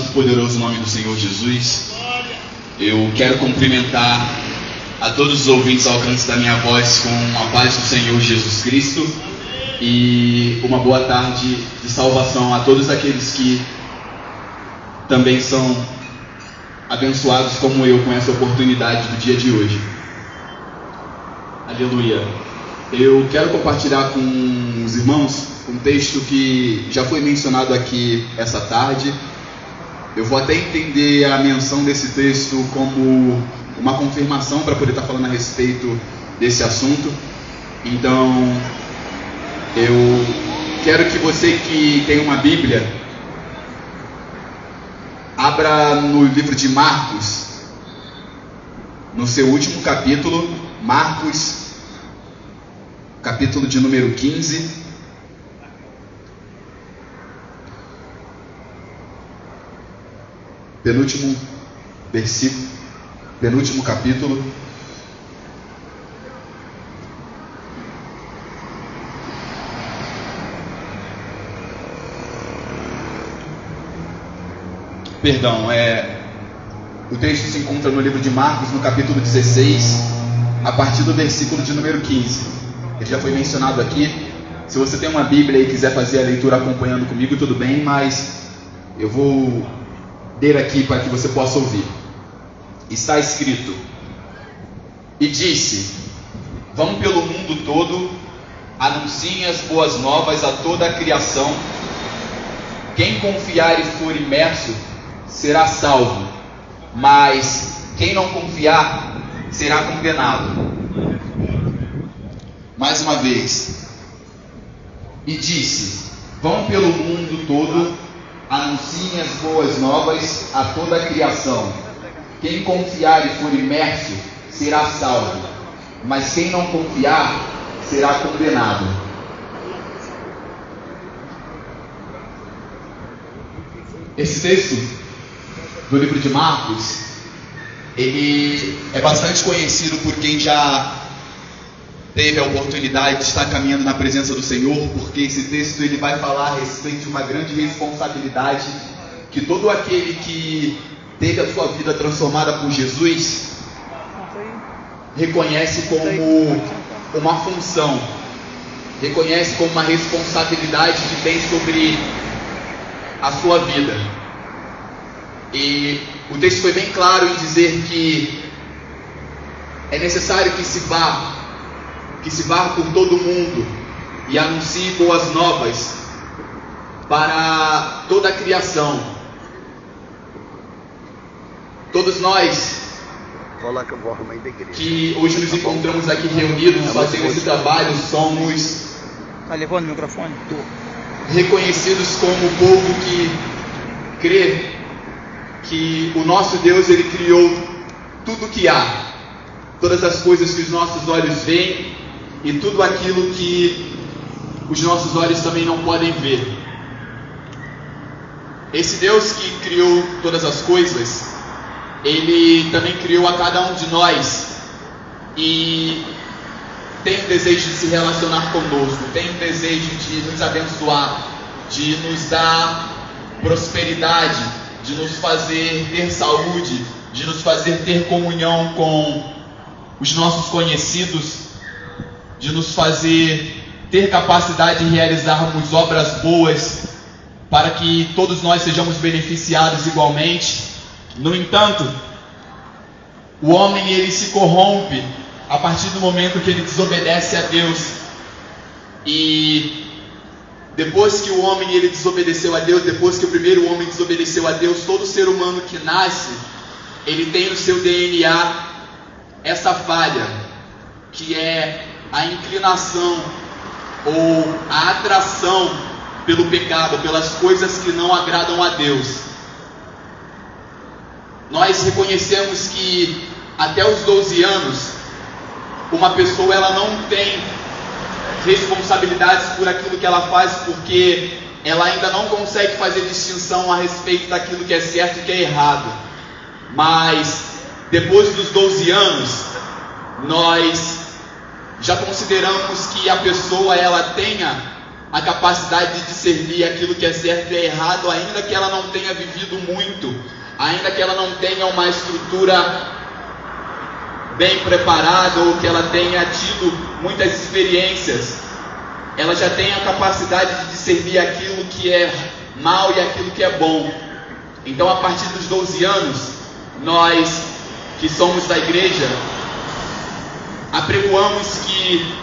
santo e poderoso nome do Senhor Jesus, eu quero cumprimentar a todos os ouvintes ao alcance da minha voz com a paz do Senhor Jesus Cristo e uma boa tarde de salvação a todos aqueles que também são abençoados como eu com essa oportunidade do dia de hoje. Aleluia. Eu quero compartilhar com os irmãos um texto que já foi mencionado aqui essa tarde. Eu vou até entender a menção desse texto como uma confirmação para poder estar falando a respeito desse assunto. Então, eu quero que você que tem uma Bíblia, abra no livro de Marcos, no seu último capítulo, Marcos, capítulo de número 15. Penúltimo versículo, penúltimo capítulo. Perdão, o texto se encontra no livro de Marcos, no capítulo 16, a partir do versículo de número 15. Ele já foi mencionado aqui. Se você tem uma Bíblia e quiser fazer a leitura acompanhando comigo, tudo bem, mas eu vou ler aqui para que você possa ouvir. Está escrito: E disse: Vão pelo mundo todo, anunciem as boas novas a toda a criação. Quem confiar e for imerso será salvo, mas quem não confiar será condenado. Mais uma vez. E disse: Vão pelo mundo todo, anunciem as boas novas a toda a criação. Quem confiar e for imerso será salvo, mas quem não confiar será condenado. Esse texto do livro de Marcos, ele é bastante conhecido por quem já teve a oportunidade de estar caminhando na presença do Senhor, porque esse texto ele vai falar a respeito de uma grande responsabilidade que todo aquele que teve a sua vida transformada por Jesus reconhece como uma função, reconhece como uma responsabilidade que tem sobre a sua vida. E o texto foi bem claro em dizer que é necessário que se vá por todo mundo e anuncie boas novas para toda a criação. Todos nós que hoje nos encontramos aqui reunidos fazendo esse trabalho somos reconhecidos como o povo que crê que o nosso Deus ele criou tudo que há, todas as coisas que os nossos olhos veem e tudo aquilo que os nossos olhos também não podem ver. Esse Deus que criou todas as coisas, ele também criou a cada um de nós e tem o desejo de se relacionar conosco, tem o desejo de nos abençoar, de nos dar prosperidade, de nos fazer ter saúde, de nos fazer ter comunhão com os nossos conhecidos, de nos fazer ter capacidade de realizarmos obras boas para que todos nós sejamos beneficiados igualmente. No entanto, o homem ele se corrompe a partir do momento que ele desobedece a Deus. E depois que o homem ele desobedeceu a Deus, depois que o primeiro homem desobedeceu a Deus, todo ser humano que nasce, ele tem no seu DNA essa falha, que é a inclinação ou a atração pelo pecado, pelas coisas que não agradam a Deus. Nós reconhecemos que até os 12 anos, uma pessoa ela não tem responsabilidades por aquilo que ela faz, porque ela ainda não consegue fazer distinção a respeito daquilo que é certo e que é errado. Mas depois dos 12 anos, nós já consideramos que a pessoa ela tenha a capacidade de discernir aquilo que é certo e é errado, ainda que ela não tenha vivido muito, ainda que ela não tenha uma estrutura bem preparada ou que ela tenha tido muitas experiências, ela já tem a capacidade de discernir aquilo que é mal e aquilo que é bom. Então, a partir dos 12 anos, nós que somos da igreja, apregoamos que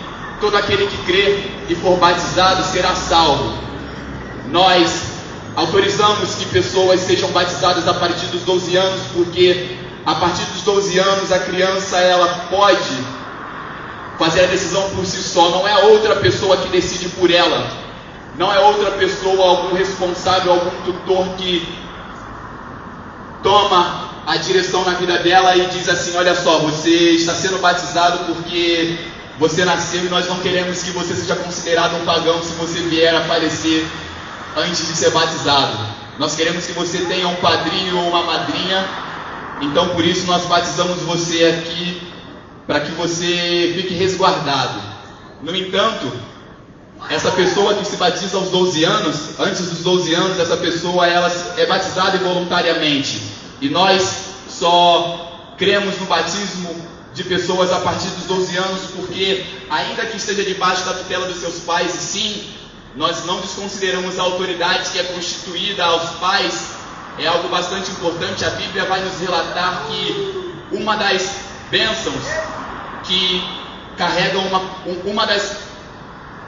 todo aquele que crer e for batizado será salvo. Nós autorizamos que pessoas sejam batizadas a partir dos 12 anos, porque a partir dos 12 anos a criança ela pode fazer a decisão por si só. Não é outra pessoa que decide por ela. Não é outra pessoa, algum responsável, algum tutor que toma a direção na vida dela e diz assim: olha só, você está sendo batizado porque você nasceu e nós não queremos que você seja considerado um pagão se você vier a falecer antes de ser batizado. Nós queremos que você tenha um padrinho ou uma madrinha, então por isso nós batizamos você aqui, para que você fique resguardado. No entanto, essa pessoa que se batiza aos 12 anos, antes dos 12 anos, essa pessoa ela é batizada involuntariamente. E nós só cremos no batismo de pessoas a partir dos 12 anos, porque ainda que esteja debaixo da tutela dos seus pais, e sim, nós não desconsideramos a autoridade que é constituída aos pais. É algo bastante importante. A Bíblia vai nos relatar que uma das bênçãos que carregam uma das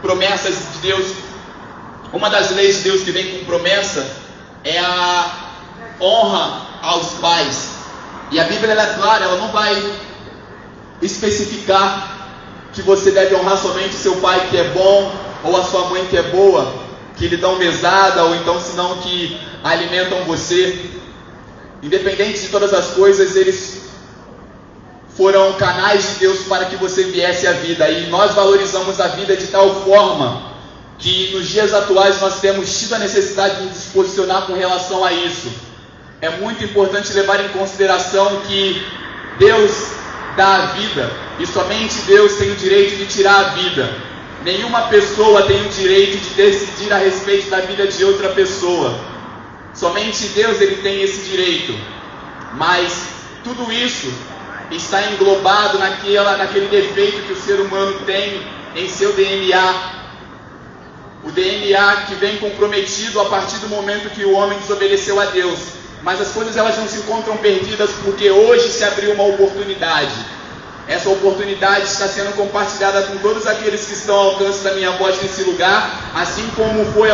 promessas de Deus, uma das leis de Deus que vem com promessa, é a honra aos pais. E a Bíblia ela é clara, ela não vai especificar que você deve honrar somente seu pai que é bom, ou a sua mãe que é boa, que lhe dão mesada, ou então senão que alimentam você. Independente de todas as coisas, eles foram canais de Deus para que você viesse à vida. E nós valorizamos a vida de tal forma que nos dias atuais nós temos tido a necessidade de nos posicionar com relação a isso. É muito importante levar em consideração que Deus dá a vida e somente Deus tem o direito de tirar a vida. Nenhuma pessoa tem o direito de decidir a respeito da vida de outra pessoa. Somente Deus ele tem esse direito. Mas tudo isso está englobado naquele defeito que o ser humano tem em seu DNA. O DNA que vem comprometido a partir do momento que o homem desobedeceu a Deus. Mas as coisas elas não se encontram perdidas, porque hoje se abriu uma oportunidade. Essa oportunidade está sendo compartilhada com todos aqueles que estão ao alcance da minha voz nesse lugar, assim como foi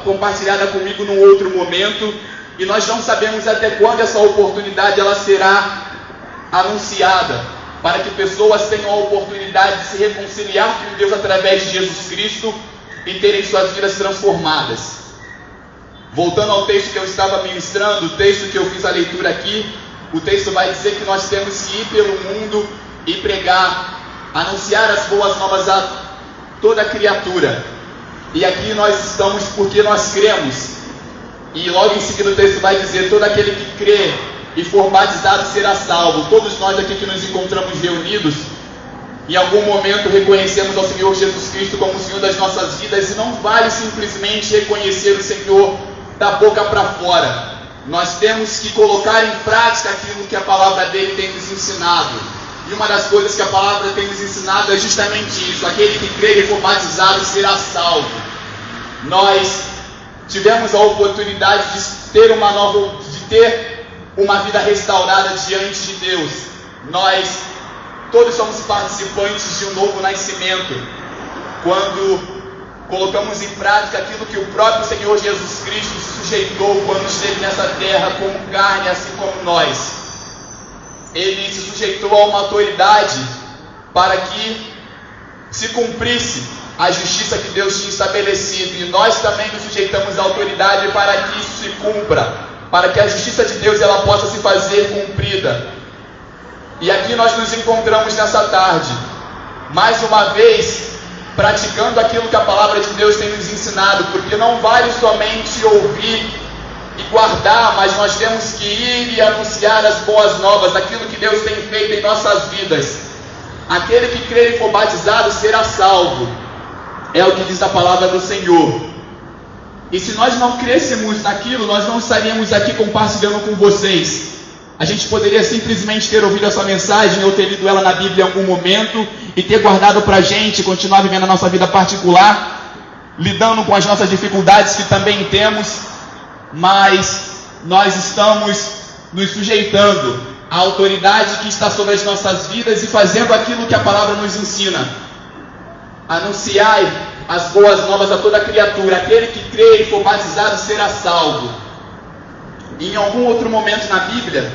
compartilhada comigo num outro momento. E nós não sabemos até quando essa oportunidade ela será anunciada, para que pessoas tenham a oportunidade de se reconciliar com Deus através de Jesus Cristo e terem suas vidas transformadas. Voltando ao texto que eu estava ministrando, o texto que eu fiz a leitura aqui, o texto vai dizer que nós temos que ir pelo mundo e pregar, anunciar as boas novas a toda criatura. E aqui nós estamos porque nós cremos. E logo em seguida o texto vai dizer: todo aquele que crê e for batizado será salvo. Todos nós aqui que nos encontramos reunidos, em algum momento reconhecemos ao Senhor Jesus Cristo como o Senhor das nossas vidas. E não vale simplesmente reconhecer o Senhor da boca para fora. Nós temos que colocar em prática aquilo que a palavra dele tem nos ensinado. E uma das coisas que a palavra tem nos ensinado é justamente isso: aquele que crê e for batizado será salvo. Nós tivemos a oportunidade de ter uma vida restaurada diante de Deus. Nós todos somos participantes de um novo nascimento, quando colocamos em prática aquilo que o próprio Senhor Jesus Cristo se sujeitou quando esteve nessa terra como carne, assim como nós. Ele se sujeitou a uma autoridade para que se cumprisse a justiça que Deus tinha estabelecido. E nós também nos sujeitamos à autoridade para que isso se cumpra, para que a justiça de Deus ela possa se fazer cumprida. E aqui nós nos encontramos nessa tarde, mais uma vez, praticando aquilo que a palavra de Deus tem nos ensinado, porque não vale somente ouvir e guardar, mas nós temos que ir e anunciar as boas novas daquilo que Deus tem feito em nossas vidas. Aquele que crer e for batizado será salvo. É o que diz a palavra do Senhor. E se nós não crêssemos naquilo, nós não estaríamos aqui compartilhando com vocês. A gente poderia simplesmente ter ouvido essa mensagem ou ter lido ela na Bíblia em algum momento e ter guardado para a gente, continuar vivendo a nossa vida particular, lidando com as nossas dificuldades que também temos, mas nós estamos nos sujeitando à autoridade que está sobre as nossas vidas e fazendo aquilo que a palavra nos ensina. Anunciai as boas novas a toda criatura. Aquele que crê e for batizado será salvo. Em algum outro momento na Bíblia,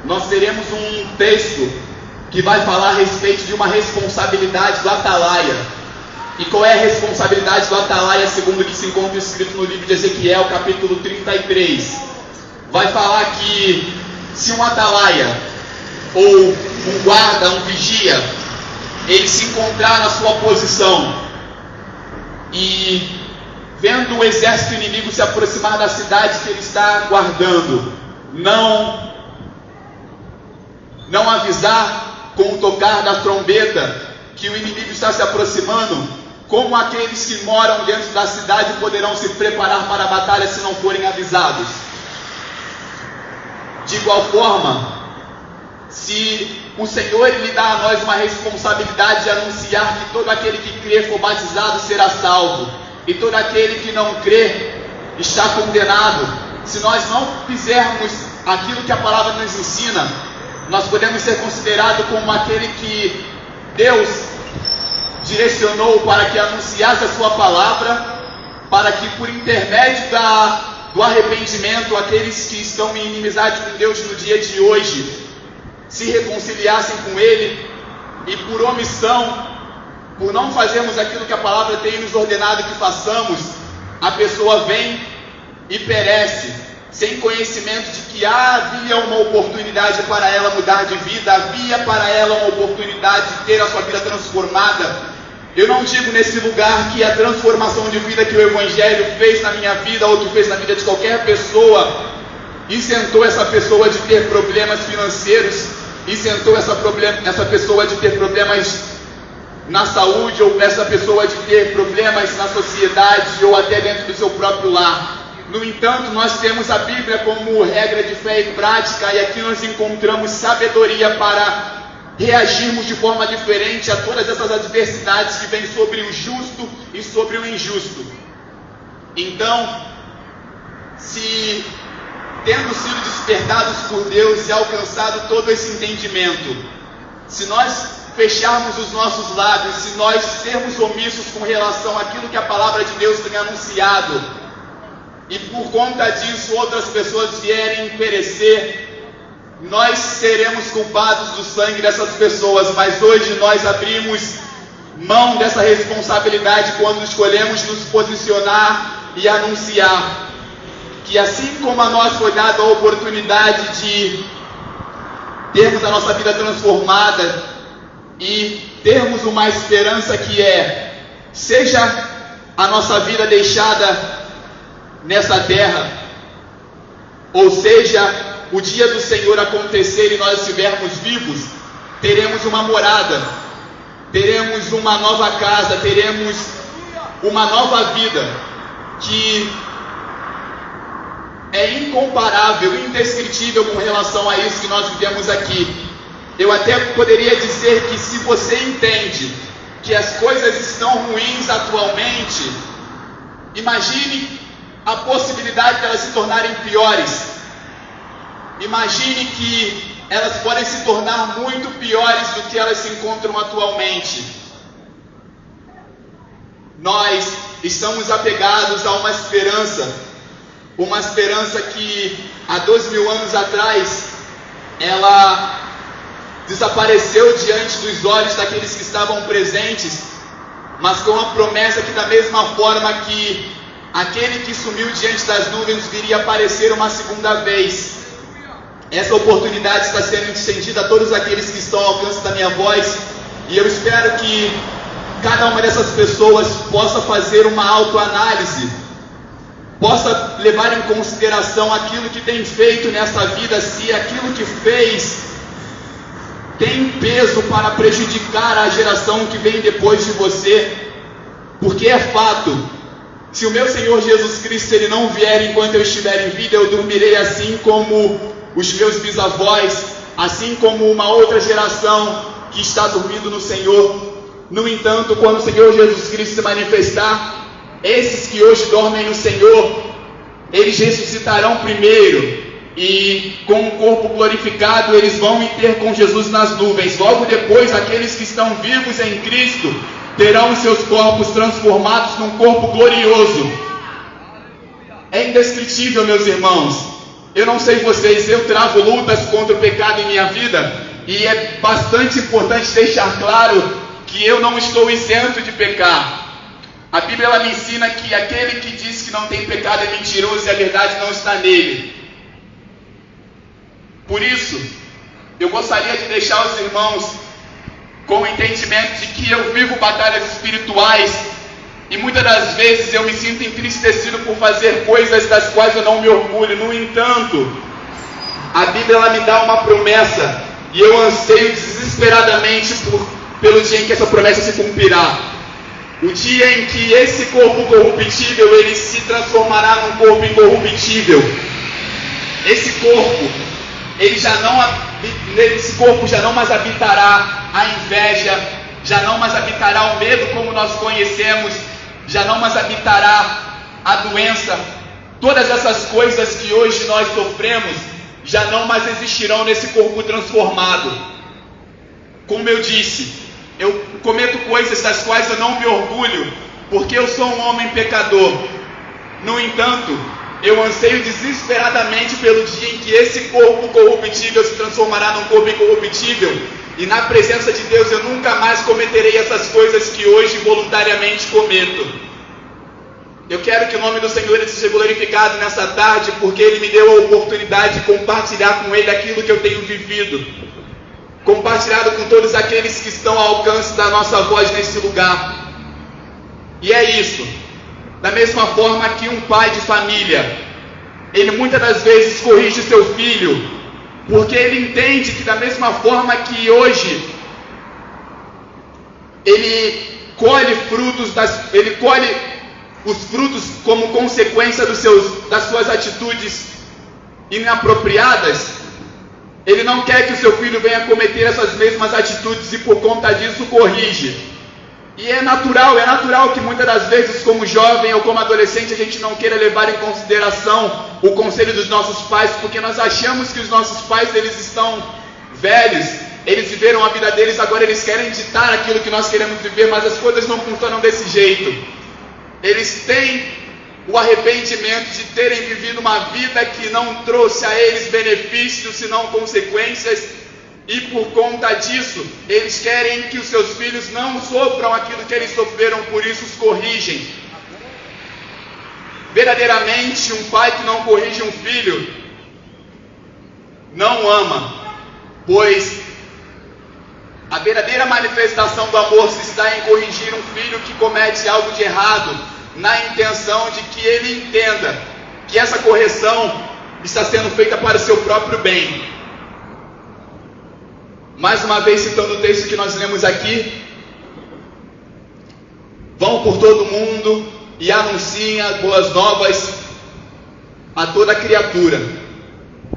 nós teremos um texto que vai falar a respeito de uma responsabilidade do atalaia. E qual é a responsabilidade do atalaia, segundo o que se encontra escrito no livro de Ezequiel, capítulo 33? Vai falar que se um atalaia, ou um guarda, um vigia, ele se encontrar na sua posição e vendo o exército inimigo se aproximar da cidade que ele está guardando, não avisar com o tocar da trombeta que o inimigo está se aproximando, como aqueles que moram dentro da cidade poderão se preparar para a batalha se não forem avisados? De igual forma, se o Senhor lhe dá a nós uma responsabilidade de anunciar que todo aquele que crê for batizado será salvo, e todo aquele que não crê está condenado, se nós não fizermos aquilo que a palavra nos ensina, nós podemos ser considerados como aquele que Deus direcionou para que anunciasse a sua palavra, para que por intermédio do arrependimento, aqueles que estão em inimizade com Deus no dia de hoje se reconciliassem com Ele, e por omissão, por não fazermos aquilo que a palavra tem nos ordenado que façamos, a pessoa vem e perece, sem conhecimento de que havia uma oportunidade para ela mudar de vida, havia para ela uma oportunidade de ter a sua vida transformada. Eu não digo nesse lugar que a transformação de vida que o Evangelho fez na minha vida, ou que fez na vida de qualquer pessoa, isentou essa pessoa de ter problemas financeiros, isentou essa pessoa de ter problemas na saúde, ou essa pessoa de ter problemas na sociedade, ou até dentro do seu próprio lar. No entanto, nós temos a Bíblia como regra de fé e prática, e aqui nós encontramos sabedoria para reagirmos de forma diferente a todas essas adversidades que vêm sobre o justo e sobre o injusto. Então, se tendo sido despertados por Deus e alcançado todo esse entendimento, se nós fecharmos os nossos lábios, se nós sermos omissos com relação àquilo que a palavra de Deus tem anunciado, e por conta disso outras pessoas vierem perecer, nós seremos culpados do sangue dessas pessoas. Mas hoje nós abrimos mão dessa responsabilidade quando escolhemos nos posicionar e anunciar que, assim como a nós foi dada a oportunidade de termos a nossa vida transformada e termos uma esperança que seja a nossa vida deixada nessa terra, ou seja, o dia do Senhor acontecer e nós estivermos vivos, teremos uma morada, teremos uma nova casa, teremos uma nova vida que é incomparável, indescritível com relação a isso que nós vivemos aqui. Eu até poderia dizer que, se você entende que as coisas estão ruins atualmente, imagine a possibilidade de elas se tornarem piores. Imagine que elas podem se tornar muito piores do que elas se encontram atualmente. Nós estamos apegados a uma esperança que há 2000 anos atrás ela desapareceu diante dos olhos daqueles que estavam presentes, mas com a promessa que, da mesma forma que aquele que sumiu diante das nuvens viria aparecer uma segunda vez. Essa oportunidade está sendo estendida a todos aqueles que estão ao alcance da minha voz, e eu espero que cada uma dessas pessoas possa fazer uma autoanálise, possa levar em consideração aquilo que tem feito nessa vida, se aquilo que fez tem peso para prejudicar a geração que vem depois de você. Porque é fato, se o meu Senhor Jesus Cristo ele não vier enquanto eu estiver em vida, eu dormirei assim como os meus bisavós, assim como uma outra geração que está dormindo no Senhor. No entanto, quando o Senhor Jesus Cristo se manifestar, esses que hoje dormem no Senhor, eles ressuscitarão primeiro, e com um corpo glorificado eles vão ir ter com Jesus nas nuvens. Logo depois, aqueles que estão vivos em Cristo terão os seus corpos transformados num corpo glorioso. É indescritível, meus irmãos. Eu não sei vocês, eu travo lutas contra o pecado em minha vida, e é bastante importante deixar claro que eu não estou isento de pecar. A Bíblia ela me ensina que aquele que diz que não tem pecado é mentiroso e a verdade não está nele. Por isso, eu gostaria de deixar os irmãos com o entendimento de que eu vivo batalhas espirituais e muitas das vezes eu me sinto entristecido por fazer coisas das quais eu não me orgulho. No entanto, a Bíblia ela me dá uma promessa e eu anseio desesperadamente pelo dia em que essa promessa se cumprirá. O dia em que esse corpo corruptível ele se transformará num corpo incorruptível. Esse corpo nesse corpo já não mais habitará a inveja, já não mais habitará o medo como nós conhecemos, já não mais habitará a doença. Todas essas coisas que hoje nós sofremos já não mais existirão nesse corpo transformado. Como eu disse, eu cometo coisas das quais eu não me orgulho, porque eu sou um homem pecador. No entanto, eu anseio desesperadamente pelo dia em que esse corpo corruptível se transformará num corpo incorruptível, e na presença de Deus eu nunca mais cometerei essas coisas que hoje voluntariamente cometo. Eu quero que o nome do Senhor seja glorificado nessa tarde, porque Ele me deu a oportunidade de compartilhar com Ele aquilo que eu tenho vivido, compartilhado com todos aqueles que estão ao alcance da nossa voz nesse lugar. E é isso. Da mesma forma que um pai de família, ele muitas das vezes corrige seu filho, porque ele entende que da mesma forma que hoje ele colhe os frutos como consequência das suas atitudes inapropriadas, ele não quer que o seu filho venha cometer essas mesmas atitudes e por conta disso corrige. E é natural que muitas das vezes como jovem ou como adolescente a gente não queira levar em consideração o conselho dos nossos pais, porque nós achamos que os nossos pais eles estão velhos, eles viveram a vida deles, agora eles querem ditar aquilo que nós queremos viver, mas as coisas não funcionam desse jeito. Eles têm o arrependimento de terem vivido uma vida que não trouxe a eles benefícios, senão consequências, e por conta disso, eles querem que os seus filhos não sofram aquilo que eles sofreram, por isso os corrigem. Verdadeiramente, um pai que não corrige um filho, não ama, pois a verdadeira manifestação do amor se está em corrigir um filho que comete algo de errado, na intenção de que ele entenda que essa correção está sendo feita para o seu próprio bem. Mais uma vez citando o texto que nós lemos aqui: vão por todo mundo e anunciem as boas novas a toda criatura.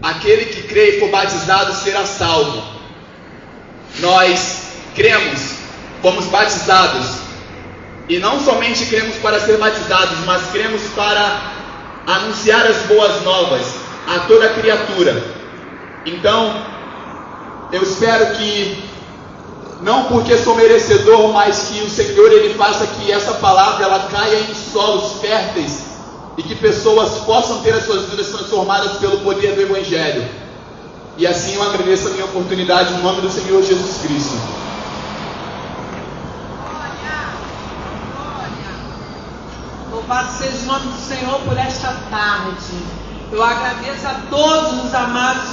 Aquele que crê e for batizado será salvo. Nós cremos, fomos batizados, e não somente cremos para ser batizados, mas cremos para anunciar as boas novas a toda criatura. Então, eu espero que, não porque sou merecedor, mas que o Senhor ele faça que essa palavra ela caia em solos férteis e que pessoas possam ter as suas vidas transformadas pelo poder do Evangelho. E assim eu agradeço a minha oportunidade no nome do Senhor Jesus Cristo. Louvado seja o nome do Senhor por esta tarde. Eu agradeço a todos os amados